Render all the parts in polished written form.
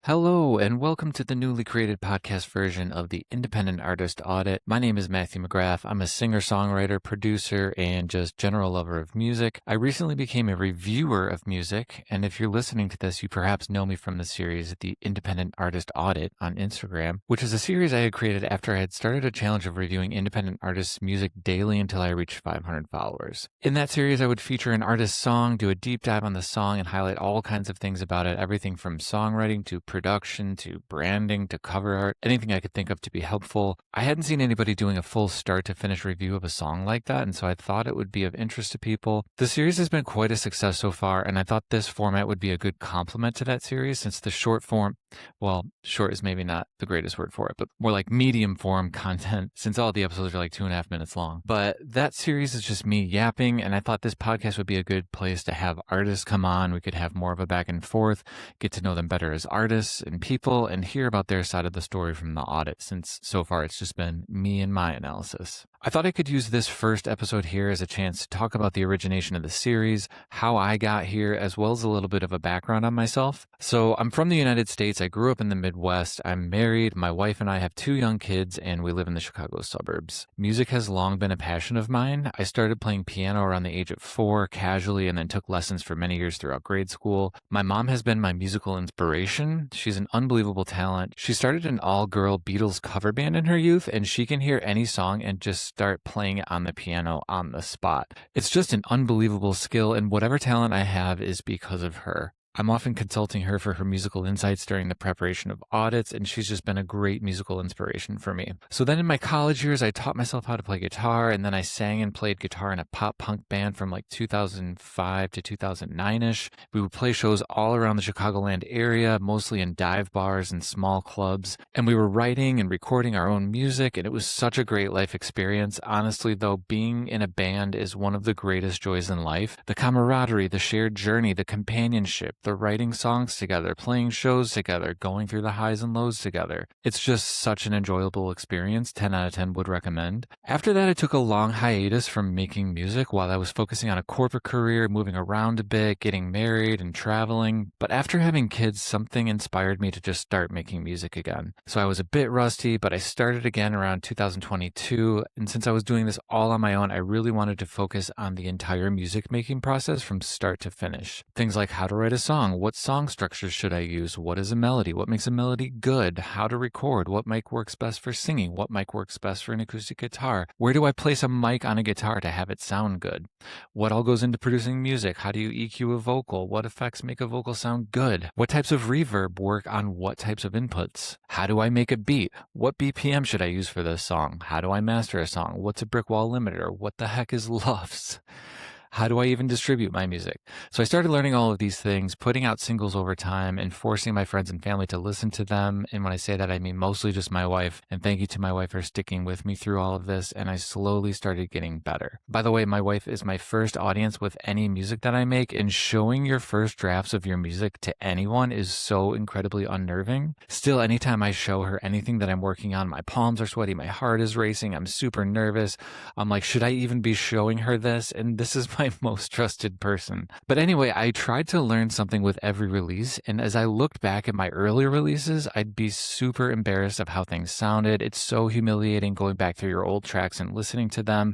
Hello, and welcome to the newly created podcast version of the Independent Artist Audit. My name is Matthew McGrath. I'm a singer-songwriter, producer, and just general lover of music. I recently became a reviewer of music, and if you're listening to this, you perhaps know me from the series, The Independent Artist Audit on Instagram, which is a series I had created after I had started a challenge of reviewing independent artists' music daily until I reached 500 followers. In that series, I would feature an artist's song, do a deep dive on the song, and highlight all kinds of things about it, everything from songwriting to production to branding to cover art, anything I could think of to be helpful. I hadn't seen anybody doing a full start to finish review of a song like that, and so I thought it would be of interest to people. The series has been quite a success so far, and I thought this format would be a good complement to that series since the short form, well, short is maybe not the greatest word for it, but more like medium form content since all the episodes are like 2.5 minutes long. But that series is just me yapping, and I thought this podcast would be a good place to have artists come on. We could have more of a back and forth, get to know them better as artists and people, and hear about their side of the story from the audit, since so far it's just been me and my analysis. I thought I could use this first episode here as a chance to talk about the origination of the series, how I got here, as well as a little bit of a background on myself. So I'm from the United States. I grew up in the Midwest. I'm married. My wife and I have 2 young kids, and we live in the Chicago suburbs. Music has long been a passion of mine. I started playing piano around the age of 4 casually and then took lessons for many years throughout grade school. My mom has been my musical inspiration. She's an unbelievable talent. She started an all-girl Beatles cover band in her youth, and she can hear any song and just start playing it on the piano on the spot. It's just an unbelievable skill, and whatever talent I have is because of her. I'm often consulting her for her musical insights during the preparation of audits, and she's just been a great musical inspiration for me. So then in my college years, I taught myself how to play guitar, and then I sang and played guitar in a pop-punk band from like 2005 to 2009-ish. We would play shows all around the Chicagoland area, mostly in dive bars and small clubs, and we were writing and recording our own music, and it was such a great life experience. Honestly, though, being in a band is one of the greatest joys in life. The camaraderie, the shared journey, the companionship, the writing songs together, playing shows together, going through the highs and lows together. It's just such an enjoyable experience. 10 out of 10 would recommend. After that, I took a long hiatus from making music while I was focusing on a corporate career, moving around a bit, getting married and traveling. But after having kids, something inspired me to just start making music again. So I was a bit rusty, but I started again around 2022. And since I was doing this all on my own, I really wanted to focus on the entire music making process from start to finish. Things like how to write a song, what song structures should I use, what is a melody, what makes a melody good, how to record, what mic works best for singing, what mic works best for an acoustic guitar, where do I place a mic on a guitar to have it sound good, what all goes into producing music, how do you EQ a vocal, what effects make a vocal sound good, what types of reverb work on what types of inputs, how do I make a beat, what BPM should I use for this song, how do I master a song, what's a brick wall limiter, what the heck is LUFS? How do I even distribute my music? So I started learning all of these things, putting out singles over time and forcing my friends and family to listen to them. And when I say that, I mean mostly just my wife. And thank you to my wife for sticking with me through all of this. And I slowly started getting better. By the way, my wife is my first audience with any music that I make, and showing your first drafts of your music to anyone is so incredibly unnerving. Still, anytime I show her anything that I'm working on, my palms are sweaty, my heart is racing, I'm super nervous. I'm like, should I even be showing her this? And this is my most trusted person. But anyway, I tried to learn something with every release, and as I looked back at my earlier releases, I'd be super embarrassed of how things sounded. It's so humiliating going back through your old tracks and listening to them.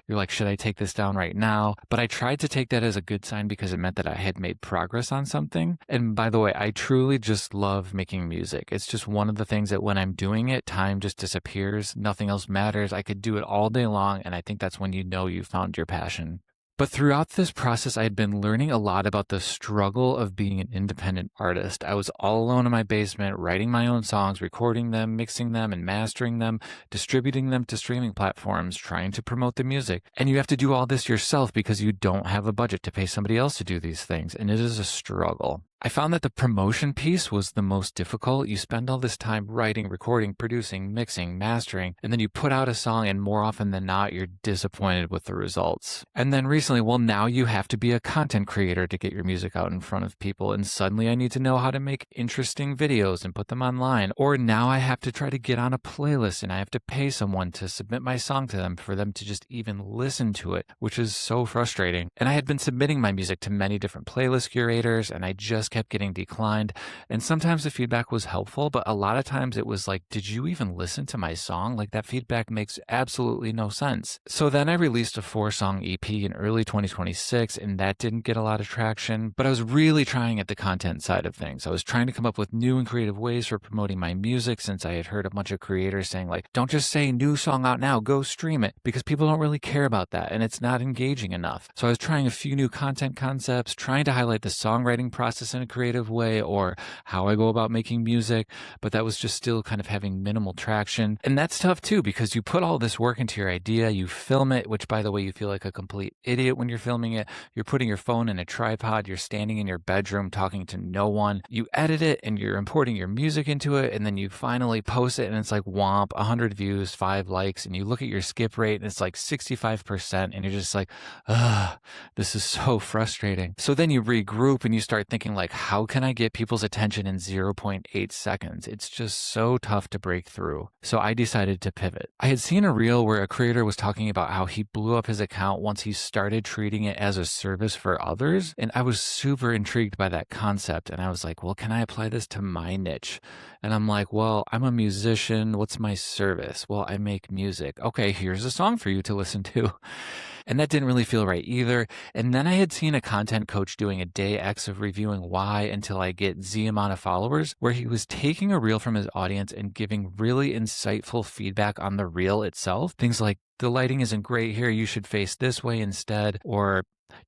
You're like, should I take this down right now? But I tried to take that as a good sign because it meant that I had made progress on something. And by the way, I truly just love making music. It's just one of the things that when I'm doing it, time just disappears. Nothing else matters. I could do it all day long, and I think that's when you know you found your passion. But throughout this process, I had been learning a lot about the struggle of being an independent artist. I was all alone in my basement, writing my own songs, recording them, mixing them, and mastering them, distributing them to streaming platforms, trying to promote the music. And you have to do all this yourself because you don't have a budget to pay somebody else to do these things, and it is a struggle. I found that the promotion piece was the most difficult. You spend all this time writing, recording, producing, mixing, mastering, and then you put out a song, and more often than not, you're disappointed with the results. And then recently, well, now you have to be a content creator to get your music out in front of people, and suddenly I need to know how to make interesting videos and put them online. Or now I have to try to get on a playlist, and I have to pay someone to submit my song to them for them to just even listen to it, which is so frustrating. And I had been submitting my music to many different playlist curators, and I just just kept getting declined. And sometimes the feedback was helpful, but a lot of times it was like, did you even listen to my song? Like, that feedback makes absolutely no sense. So then I released a 4-song EP in early 2026, and that didn't get a lot of traction, but I was really trying at the content side of things. I was trying to come up with new and creative ways for promoting my music, since I had heard a bunch of creators saying, like, don't just say new song out now, go stream it, because people don't really care about that and it's not engaging enough. So I was trying a few new content concepts, trying to highlight the songwriting process in a creative way or how I go about making music, but that was just still kind of having minimal traction. And that's tough too, because you put all this work into your idea, you film it, which, by the way, you feel like a complete idiot when you're filming it. You're putting your phone in a tripod, you're standing in your bedroom talking to no one. You edit it and you're importing your music into it, and then you finally post it and it's like womp, 100 views, 5 likes, and you look at your skip rate and it's like 65%, and you're just like, ugh, this is so frustrating. So then you regroup and you start thinking, like, how can I get people's attention in 0.8 seconds? It's just so tough to break through. So I decided to pivot. I had seen a reel where a creator was talking about how he blew up his account once he started treating it as a service for others. And I was super intrigued by that concept. And I was like, well, can I apply this to my niche? And I'm like, well, I'm a musician. What's my service? Well, I make music. Okay, here's a song for you to listen to. And that didn't really feel right either. And then I had seen a content coach doing a day X of reviewing why until I get Z amount of followers, where he was taking a reel from his audience and giving really insightful feedback on the reel itself. Things like, the lighting isn't great here, you should face this way instead, or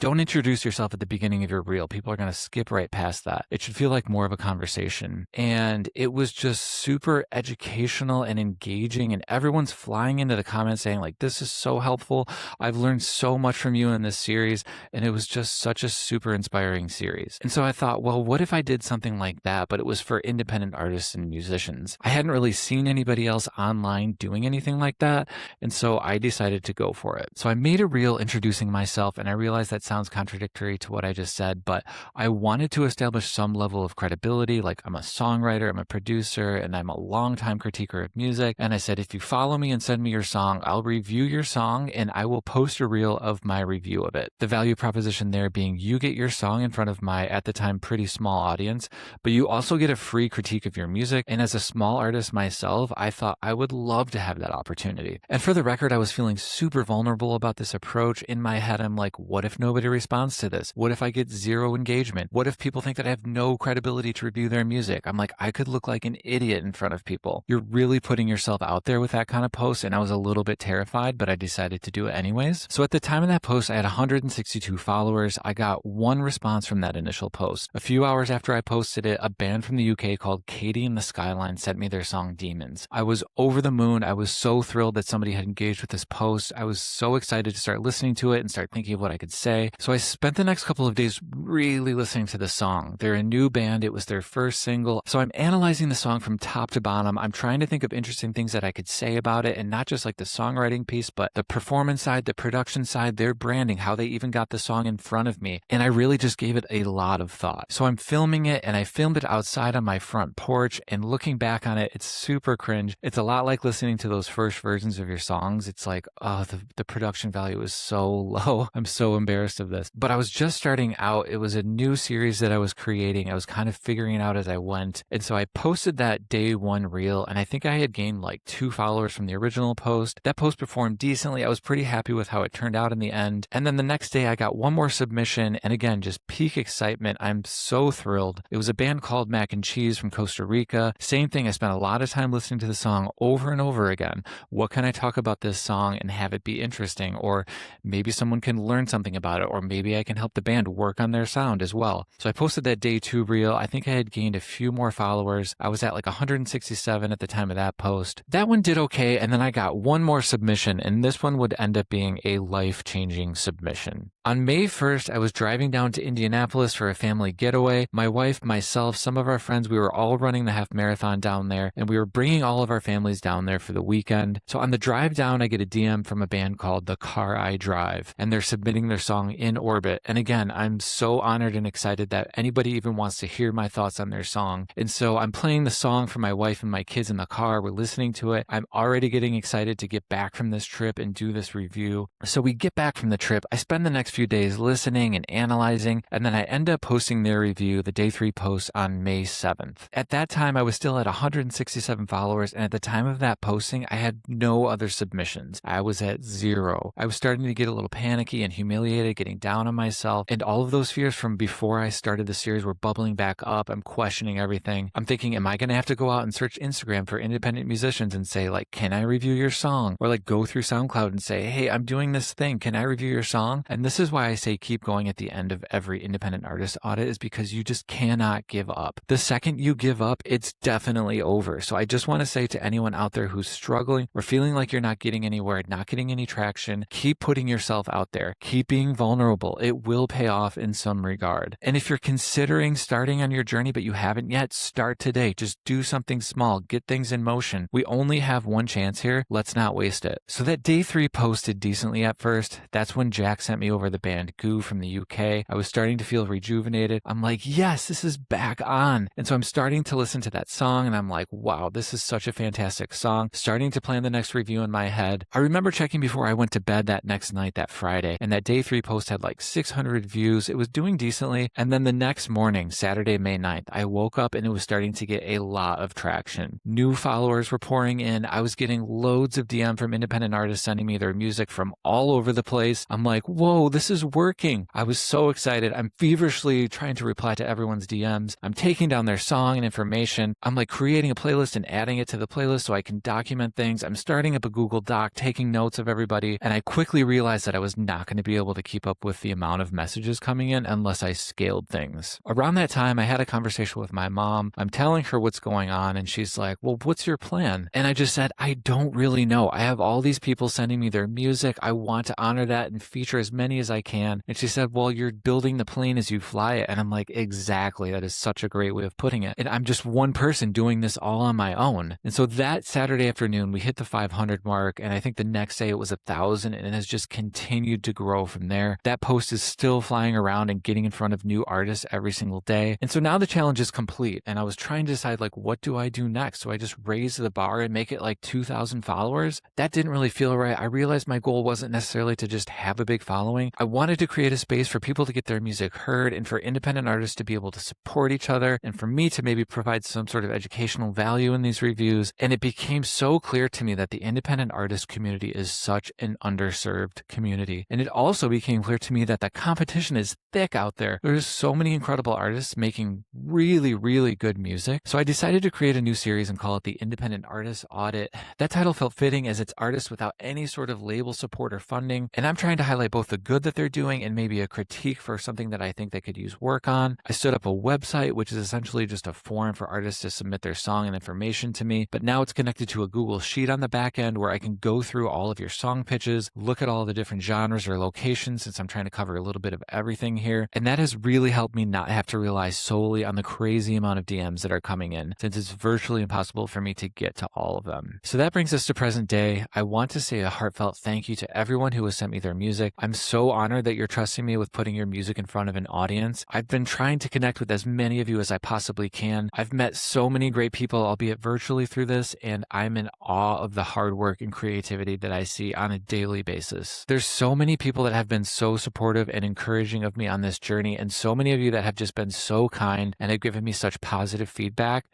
don't introduce yourself at the beginning of your reel. People are going to skip right past that. It should feel like more of a conversation. And it was just super educational and engaging. And everyone's flying into the comments saying, like, this is so helpful. I've learned so much from you in this series. And it was just such a super inspiring series. And so I thought, well, what if I did something like that, but it was for independent artists and musicians? I hadn't really seen anybody else online doing anything like that. And so I decided to go for it. So I made a reel introducing myself, and I realized that sounds contradictory to what I just said, but I wanted to establish some level of credibility. Like, I'm a songwriter, I'm a producer, and I'm a longtime critiquer of music. And I said, if you follow me and send me your song, I'll review your song and I will post a reel of my review of it. The value proposition there being, you get your song in front of my, at the time, pretty small audience, but you also get a free critique of your music. And as a small artist myself, I thought I would love to have that opportunity. And for the record, I was feeling super vulnerable about this approach. In my head, I'm like, what if nobody responds to this? What if I get 0 engagement? What if people think that I have no credibility to review their music? I'm like, I could look like an idiot in front of people. You're really putting yourself out there with that kind of post. And I was a little bit terrified, but I decided to do it anyways. So at the time of that post, I had 162 followers. I got 1 response from that initial post. A few hours after I posted it, a band from the UK called Katie and the Skyline sent me their song Demons. I was over the moon. I was so thrilled that somebody had engaged with this post. I was so excited to start listening to it and start thinking of what I could say. So I spent the next couple of days really listening to the song. They're a new band. It was their first single. So I'm analyzing the song from top to bottom. I'm trying to think of interesting things that I could say about it, and not just like the songwriting piece, but the performance side, the production side, their branding, how they even got the song in front of me. And I really just gave it a lot of thought. So I'm filming it, and I filmed it outside on my front porch, and looking back on it, it's super cringe. It's a lot like listening to those first versions of your songs. It's like, oh, the production value is so low. I'm so embarrassed of this. But I was just starting out. It was a new series that I was creating. I was kind of figuring it out as I went. And so I posted that day 1 reel, and I think I had gained like 2 followers from the original post. That post performed decently. I was pretty happy with how it turned out in the end. And then the next day I got 1 more submission, and again, just peak excitement. I'm so thrilled. It was a band called Mac and Cheese from Costa Rica. Same thing. I spent a lot of time listening to the song over and over again. What can I talk about this song and have it be interesting? Or maybe someone can learn something about it, or maybe I can help the band work on their sound as well. So I posted that day 2 reel. I think I had gained a few more followers. I was at like 167 at the time of that post. That one did okay, and then I got 1 more submission, and this one would end up being a life-changing submission. On May 1st, I was driving down to Indianapolis for a family getaway. My wife, myself, some of our friends, we were all running the half marathon down there, and we were bringing all of our families down there for the weekend. So on the drive down, I get a DM from a band called The Car I Drive, and they're submitting their song In Orbit. And again, I'm so honored and excited that anybody even wants to hear my thoughts on their song. And so I'm playing the song for my wife and my kids in the car. We're listening to it. I'm already getting excited to get back from this trip and do this review. So we get back from the trip. I spend the next few days listening and analyzing, and then I end up posting their review, the day 3 post, on May 7th. At that time, I was still at 167 followers, and at the time of that posting, I had no other submissions. I was at 0. I was starting to get a little panicky and humiliated, getting down on myself, and all of those fears from before I started the series were bubbling back up. I'm questioning everything. I'm thinking, am I going to have to go out and search Instagram for independent musicians and say, like, can I review your song? Or like go through SoundCloud and say, hey, I'm doing this thing. Can I review your song? And this is why I say keep going at the end of every independent artist audit, is because you just cannot give up. The second you give up, it's definitely over. So I just want to say to anyone out there who's struggling or feeling like you're not getting anywhere, not getting any traction, keep putting yourself out there. Keep being vulnerable. It will pay off in some regard. And if you're considering starting on your journey, but you haven't yet, start today. Just do something small. Get things in motion. We only have one chance here. Let's not waste it. So that day 3 posted decently at first. That's when Jack sent me over the band Goo from the UK. I was starting to feel rejuvenated. I'm like, yes, this is back on. And so I'm starting to listen to that song and I'm like, wow, this is such a fantastic song. Starting to plan the next review in my head. I remember checking before I went to bed that next night, that Friday, and that day 3 post had like 600 views. It was doing decently. And then the next morning, Saturday, May 9th, I woke up and it was starting to get a lot of traction. New followers were pouring in. I was getting loads of DM from independent artists sending me their music from all over the place. I'm like, whoa, this is working. I was so excited. I'm feverishly trying to reply to everyone's DMs. I'm taking down their song and information. I'm like creating a playlist and adding it to the playlist so I can document things. I'm starting up a Google Doc, taking notes of everybody. And I quickly realized that I was not going to be able to keep up with the amount of messages coming in unless I scaled things. Around that time, I had a conversation with my mom. I'm telling her what's going on and she's like, well, what's your plan? And I just said, I don't really know. I have all these people sending me their music. I want to honor that and feature as many as I can. And she said, well, you're building the plane as you fly it. And I'm like, exactly. That is such a great way of putting it. And I'm just one person doing this all on my own. And so that Saturday afternoon, we hit the 500 mark. And I think the next day it was 1,000 and it has just continued to grow from there. That post is still flying around and getting in front of new artists every single day. And so now the challenge is complete. And I was trying to decide, like, what do I do next? So I just raise the bar and make it like 2,000 followers. That didn't really feel right. I realized my goal wasn't necessarily to just have a big following. I wanted to create a space for people to get their music heard and for independent artists to be able to support each other and for me to maybe provide some sort of educational value in these reviews. And it became so clear to me that the independent artist community is such an underserved community. And it also became clear to me that the competition is thick out there. There's so many incredible artists making really, really good music. So I decided to create a new series and call it the Independent Artist Audit. That title felt fitting as it's artists without any sort of label support or funding. And I'm trying to highlight both the good that they're doing and maybe a critique for something that I think they could use work on. I stood up a website, which is essentially just a forum for artists to submit their song and information to me. But now it's connected to a Google Sheet on the back end where I can go through all of your song pitches, look at all the different genres or locations, since I'm trying to cover a little bit of everything here. And that has really helped me not have to rely solely on the crazy amount of DMs that are coming in, since it's virtually impossible for me to get to all of them. So that brings us to present day. I want to say a heartfelt thank you to everyone who has sent me their music. I'm so honored that you're trusting me with putting your music in front of an audience. I've been trying to connect with as many of you as I possibly can. I've met so many great people, albeit virtually, through this, and I'm in awe of the hard work and creativity that I see on a daily basis. There's so many people that have been so supportive and encouraging of me on this journey, and so many of you that have just been so kind and have given me such positive feedback.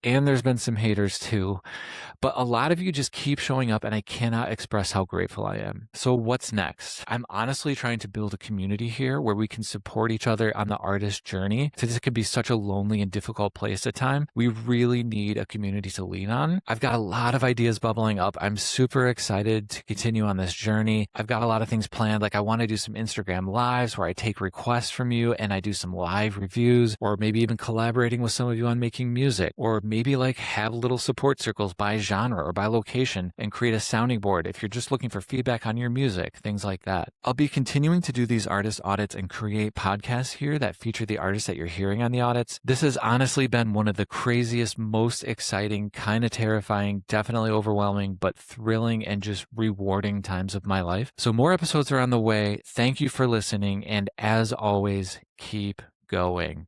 And there's been some haters too. But a lot of you just keep showing up and I cannot express how grateful I am. So what's next? I'm honestly trying to build a community here where we can support each other on the artist journey. Since it can be such a lonely and difficult place at times, we really need a community to lean on. I've got a lot of ideas bubbling up. I'm super excited to continue on this journey. I've got a lot of things planned. Like I want to do some Instagram lives where I take requests from you and I do some live reviews, or maybe even collaborating with some of you on making music, or maybe like have little support circles by genre or by location and create a sounding board if you're just looking for feedback on your music, things like that. I'll be continuing to do these artist audits and create podcasts here that feature the artists that you're hearing on the audits. This has honestly been one of the craziest, most exciting, kind of terrifying, definitely overwhelming, but thrilling and just rewarding times of my life. So more episodes are on the way. Thank you for listening. And as always, keep going.